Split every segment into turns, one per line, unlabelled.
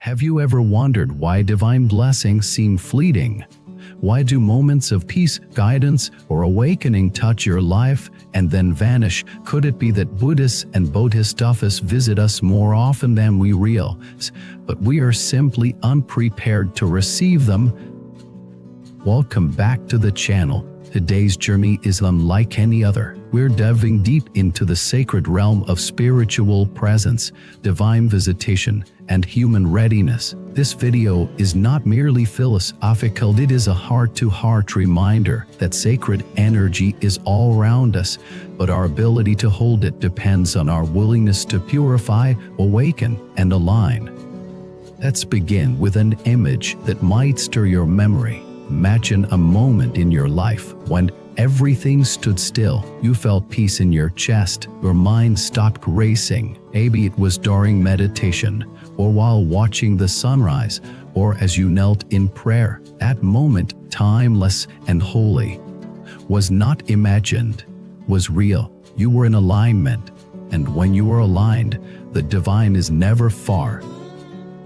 Have you ever wondered why divine blessings seem fleeting? Why do moments of peace, guidance, or awakening touch your life and then vanish? Could it be that Buddhists and Bodhisattvas visit us more often than we realize, but we are simply unprepared to receive them? Welcome back to the channel. Today's journey is unlike any other. We're diving deep into the sacred realm of spiritual presence, divine visitation, and human readiness. This video is not merely philosophical, it is a heart-to-heart reminder that sacred energy is all around us, but our ability to hold it depends on our willingness to purify, awaken, and align. Let's begin with an image that might stir your memory. Imagine a moment in your life when everything stood still. You felt peace in your chest, your mind stopped racing. Maybe it was during meditation, or while watching the sunrise, or as you knelt in prayer. That moment, timeless and holy, was not imagined, was real. You were in alignment, and when you are aligned, the divine is never far.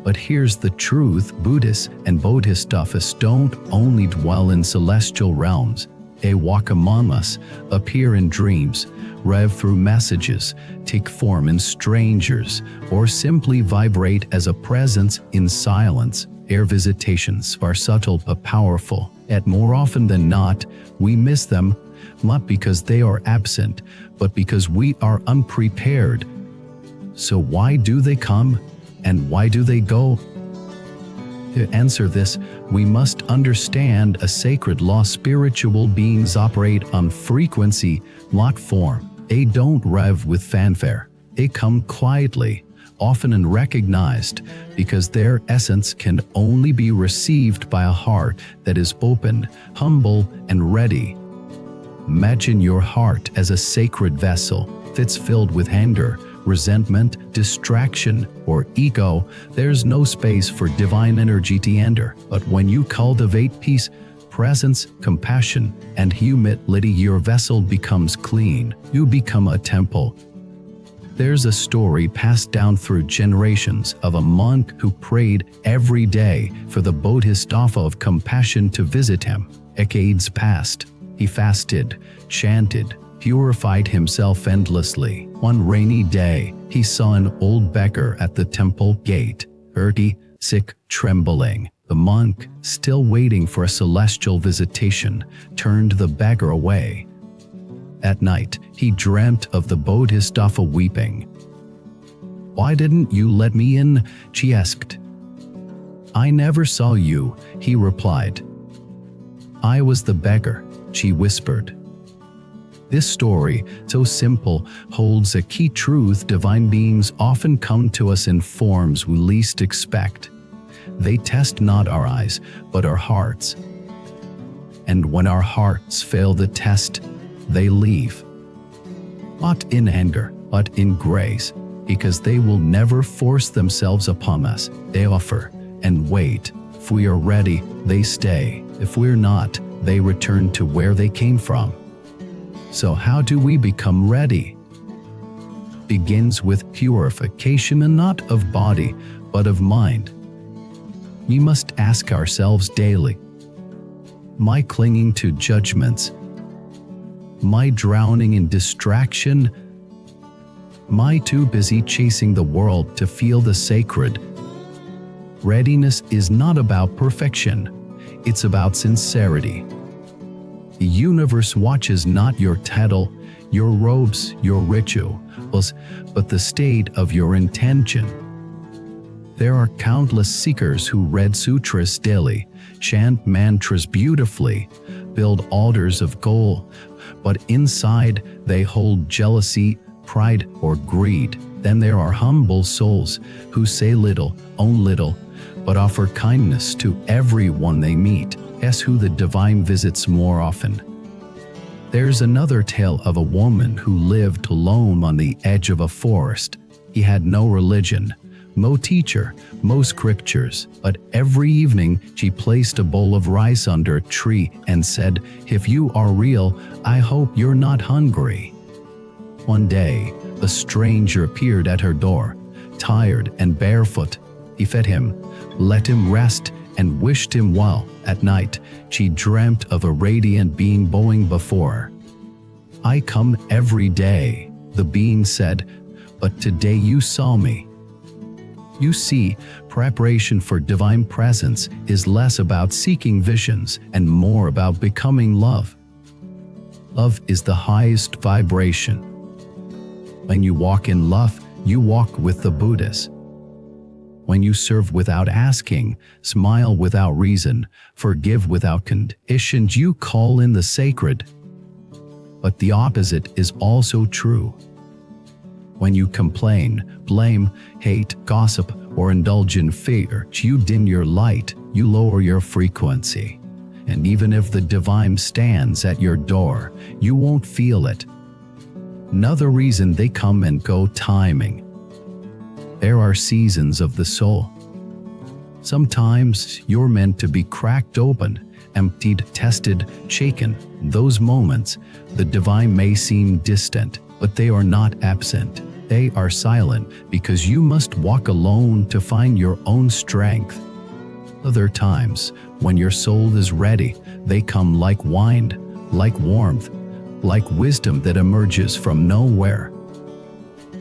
But here's the truth: Buddhists and Bodhisattvas don't only dwell in celestial realms. They walk among us, appear in dreams, rev through messages, take form in strangers, or simply vibrate as a presence in silence. Their visitations are subtle but powerful, yet more often than not, we miss them, not because they are absent, but because we are unprepared. So why do they come? And why do they go? To answer this, we must understand a sacred law: spiritual beings operate on frequency, not form. They don't rev with fanfare. They come quietly, often unrecognized, because their essence can only be received by a heart that is open, humble, and ready. Imagine your heart as a sacred vessel. If it's filled with anger, resentment, distraction, or ego, there's no space for divine energy to enter. But when you cultivate peace, presence, compassion, and humility, your vessel becomes clean. You become a temple. There's a story passed down through generations of a monk who prayed every day for the Bodhisattva of compassion to visit him. Decades passed. He fasted, chanted, purified himself endlessly. One rainy day, he saw an old beggar at the temple gate, dirty, sick, trembling. The monk, still waiting for a celestial visitation, turned the beggar away. At night, he dreamt of the Bodhisattva weeping. "Why didn't you let me in?" she asked. "I never saw you," he replied. "I was the beggar," she whispered. This story, so simple, holds a key truth: divine beings often come to us in forms we least expect. They test not our eyes, but our hearts. And when our hearts fail the test, they leave. Not in anger, but in grace, because they will never force themselves upon us. They offer and wait. If we are ready, they stay. If we're not, they return to where they came from. So how do we become ready? Begins with purification, and not of body, but of mind. We must ask ourselves daily: am I clinging to judgments? Am I drowning in distraction? Am I too busy chasing the world to feel the sacred? Readiness is not about perfection. It's about sincerity. The universe watches not your title, your robes, your rituals, but the state of your intention. There are countless seekers who read sutras daily, chant mantras beautifully, build altars of gold, but inside they hold jealousy, pride, or greed. Then there are humble souls who say little, own little, but offer kindness to everyone they meet. Guess who the divine visits more often? There's another tale of a woman who lived alone on the edge of a forest. He had no religion, no teacher, no scriptures, but every evening she placed a bowl of rice under a tree and said, "If you are real, I hope you're not hungry." One day, a stranger appeared at her door, tired and barefoot. He fed him, let him rest, and wished him well. At night, she dreamt of a radiant being bowing before her. "I come every day," the being said, "but today you saw me." You see, preparation for divine presence is less about seeking visions and more about becoming love. Love is the highest vibration. When you walk in love, you walk with the Buddhas. When you serve without asking, smile without reason, forgive without conditions, you call in the sacred. But the opposite is also true. When you complain, blame, hate, gossip, or indulge in fear, you dim your light, you lower your frequency. And even if the divine stands at your door, you won't feel it. Another reason they come and go: timing. There are seasons of the soul. Sometimes you're meant to be cracked open, emptied, tested, shaken. In those moments, the divine may seem distant, but they are not absent. They are silent because you must walk alone to find your own strength. Other times, when your soul is ready, they come like wine, like warmth, like wisdom that emerges from nowhere.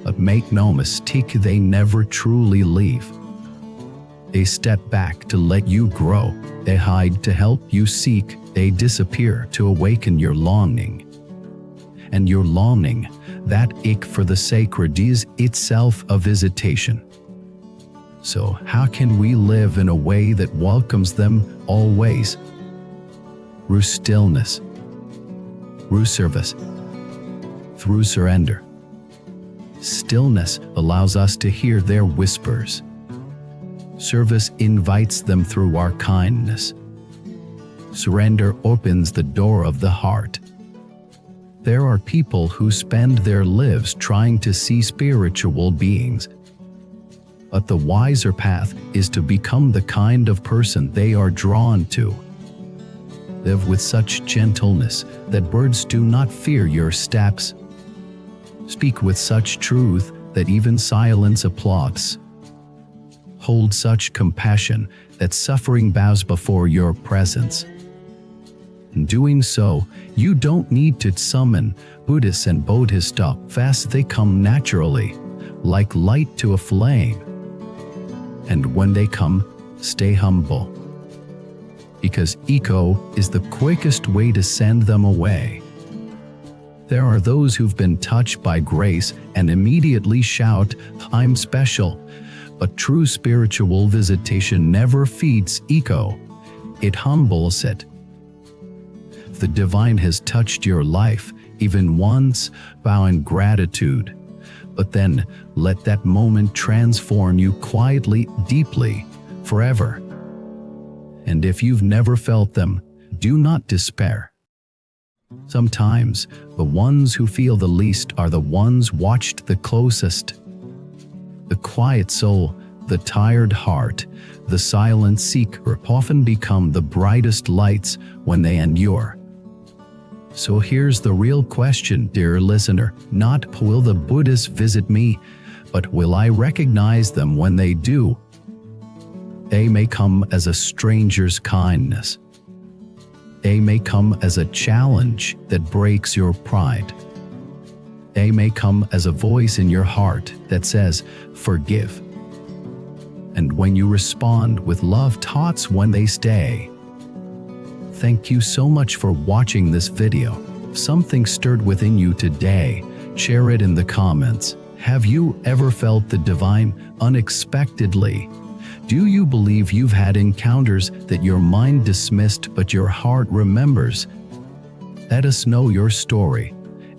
But make no mistake, they never truly leave. They step back to let you grow. They hide to help you seek. They disappear to awaken your longing. And your longing, that ache for the sacred, is itself a visitation. So how can we live in a way that welcomes them always? Through stillness, through service, through surrender. Stillness allows us to hear their whispers. Service invites them through our kindness. Surrender opens the door of the heart. There are people who spend their lives trying to see spiritual beings. But the wiser path is to become the kind of person they are drawn to. Live with such gentleness that birds do not fear your steps. Speak with such truth that even silence applauds. Hold such compassion that suffering bows before your presence. In doing so, you don't need to summon Buddhists and Bodhisattvas. They come naturally, like light to a flame. And when they come, stay humble. Because ego is the quickest way to send them away. There are those who've been touched by grace and immediately shout, "I'm special." But true spiritual visitation never feeds ego. It humbles it. If the divine has touched your life, even once, bow in gratitude. But then, let that moment transform you quietly, deeply, forever. And if you've never felt them, do not despair. Sometimes, the ones who feel the least are the ones watched the closest. The quiet soul, the tired heart, the silent seeker often become the brightest lights when they endure. So here's the real question, dear listener, not will the Buddhists visit me, but will I recognize them when they do? They may come as a stranger's kindness. They may come as a challenge that breaks your pride. They may come as a voice in your heart that says, "Forgive." And when you respond with love, thoughts when they stay. Thank you so much for watching this video. If something stirred within you today, share it in the comments. Have you ever felt the divine unexpectedly? Do you believe you've had encounters that your mind dismissed but your heart remembers? Let us know your story.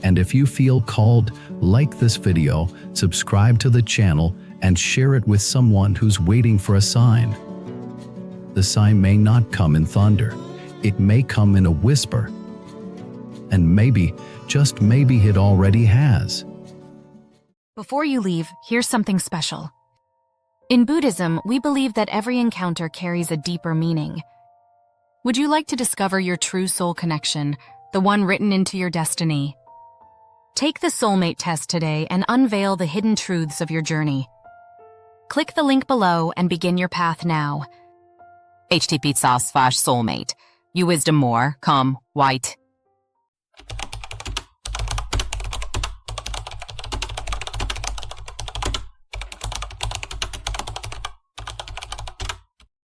And if you feel called, like this video, subscribe to the channel, and share it with someone who's waiting for a sign. The sign may not come in thunder. It may come in a whisper. And maybe, just maybe it already has.
Before you leave, here's something special. In Buddhism, we believe that every encounter carries a deeper meaning. Would you like to discover your true soul connection, the one written into your destiny? Take the Soulmate Test today and unveil the hidden truths of your journey. Click the link below and begin your path now. http://soulmate. You wisdom more, come, white.